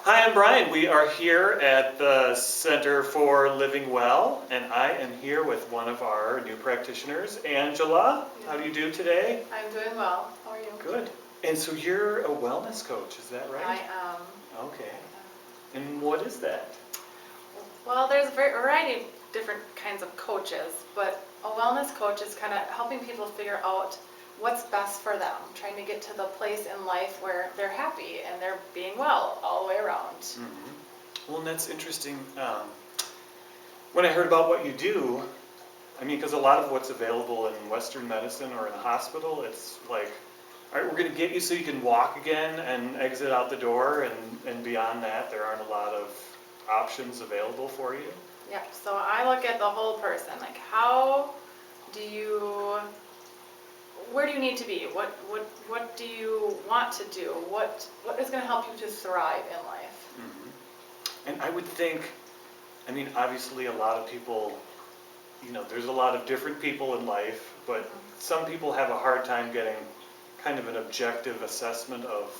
Hi, I'm Brian. We are here at the Center for Living Well, and I am here with one of our new practitioners, Angela. How do you do today? I'm doing well. How are you? Good. And so you're a wellness coach, is that right? I am. Okay. And what is that? Well, there's a variety of different kinds of coaches, but a wellness coach is kind of helping people figure out what's best for them, trying to get to the place in life where they're happy and they're being well all the way around. Mm-hmm. Well, and that's interesting. When I heard about what you do, I mean, because a lot of what's available in Western medicine or in the hospital, it's like, all right, we're going to get you so you can walk again and exit out the door, and beyond that, there aren't a lot of options available for you. Yeah, so I look at the whole person, like where do you need to be? What do you want to do? What is going to help you to thrive in life? Mm-hmm. And I would think, I mean, obviously a lot of people, there's a lot of different people in life, but some people have a hard time getting kind of an objective assessment of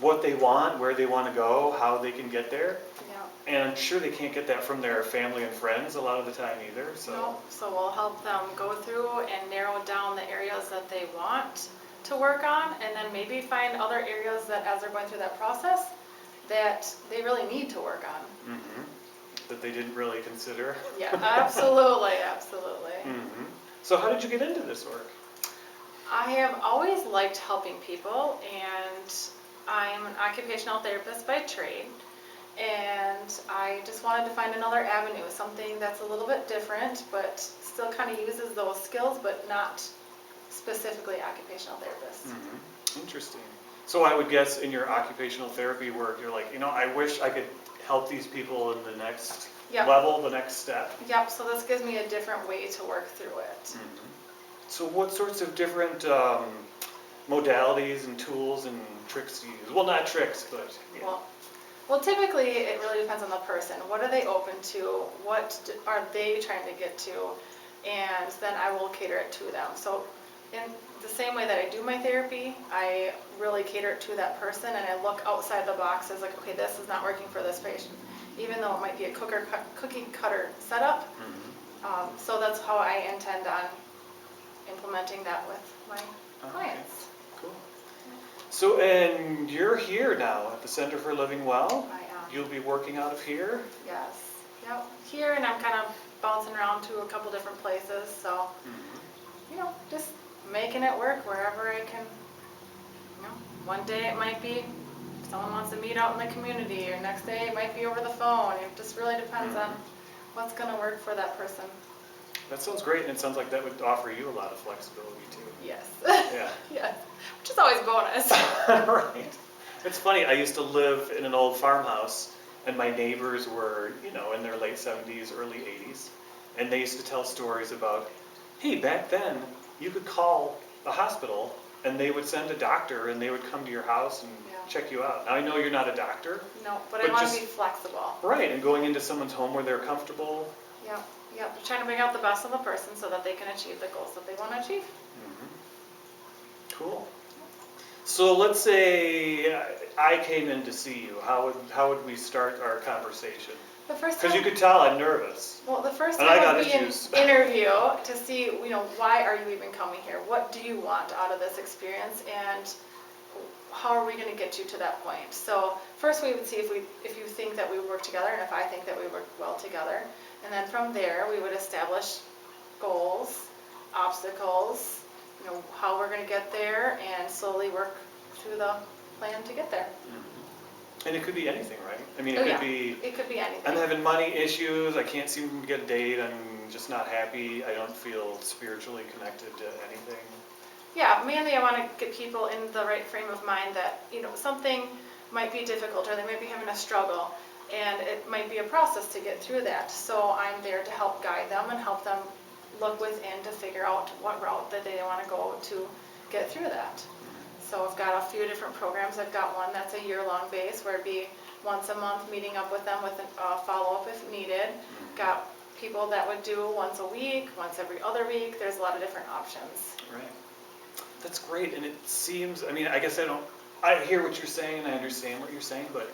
what they want, where they want to go, how they can get there. Yeah. And I'm sure they can't get that from their family and friends a lot of the time either. No, so we'll help them go through and narrow down the areas that they want to work on, and then maybe find other areas that, as they're going through that process, that they really need to work on. Mm-hmm. That they didn't really consider. Yeah, absolutely, absolutely. Mm-hmm. So how did you get into this work? I have always liked helping people, and I'm an occupational therapist by trade. And I just wanted to find another avenue, something that's a little bit different, but still kind of uses those skills, but not specifically occupational therapist. Mm-hmm. Interesting. So I would guess in your occupational therapy work, you're like, I wish I could help these people in the next level, the next step. Yep, so this gives me a different way to work through it. Mm-hmm. So what sorts of different modalities and tools and tricks do you use? Well, not tricks, but... Yeah. Well, typically it really depends on the person. What are they open to? What are they trying to get to? And then I will cater it to them. So in the same way that I do my therapy, I really cater it to that person, and I look outside the box as like, okay, this is not working for this patient, even though it might be a cookie cutter setup. Mm-hmm. So that's how I intend on implementing that with my clients. Cool. So, and you're here now at the Center for Living Well. I am. You'll be working out of here? Yes. Yep. Here, and I'm kind of bouncing around to a couple different places, so, just making it work wherever I can. One day it might be someone wants to meet out in the community, or next day it might be over the phone. It just really depends on what's going to work for that person. That sounds great, and it sounds like that would offer you a lot of flexibility too. Yes. Yeah. Yes. Which is always bonus. Right. It's funny, I used to live in an old farmhouse, and my neighbors were, in their late 70s, early 80s, and they used to tell stories about, hey, back then, you could call the hospital, and they would send a doctor, and they would come to your house and check you out. Now, I know you're not a doctor. No, but I want to be flexible. Right, and going into someone's home where they're comfortable. Yeah. Yep, trying to bring out the best in the person so that they can achieve the goals that they want to achieve. Mm-hmm. Cool. So let's say I came in to see you. How would we start our conversation? The first Because you could tell I'm nervous. Well, the first time would be an interview to see, why are you even coming here? What do you want out of this experience, and how are we going to get you to that point? So first we would see if you think that we work together, and if I think that we work well together. And then from there, we would establish goals, obstacles, how we're going to get there, and slowly work through the plan to get there. Mm-hmm. And it could be anything, right? I mean, it could be anything. I'm having money issues, I can't seem to get a date, I'm just not happy, I don't feel spiritually connected to anything. Yeah, mainly I want to get people in the right frame of mind that, something might be difficult, or they might be having a struggle. And it might be a process to get through that. So I'm there to help guide them and help them look within to figure out what route that they want to go to get through that. So I've got a few different programs. I've got one that's a year-long base where it'd be once a month meeting up with them with a follow-up if needed. Got people that would do once a week, once every other week. There's a lot of different options. Right. That's great. And it seems, I mean, I guess I don't I hear what you're saying, and I understand what you're saying, but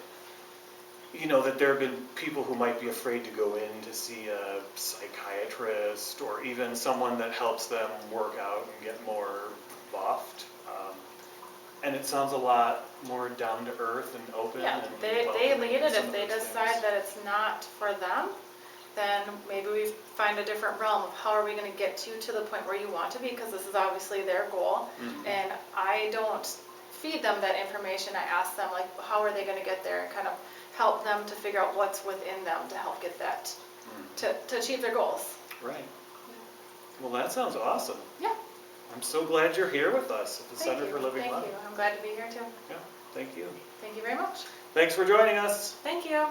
you know that there have been people who might be afraid to go in to see a psychiatrist or even someone that helps them work out and get more buffed. And it sounds a lot more down to earth and open. Yeah, and they welcoming lead it. some If of they those decide things. that it's not for them, then maybe we find a different realm of how are we going to get you to the point where you want to be, because this is obviously their goal. Mhm. And I don't feed them that information. I ask them, like, how are they going to get there, and kind of help them to figure out what's within them to help get that, to achieve their goals. Right. Well, that sounds awesome. Yeah. I'm so glad you're here with us at the Thank Center you. for Living Thank Life. you. I'm glad to be here too. Yeah, thank you. Thank you very much. Thanks for joining us. Thank you.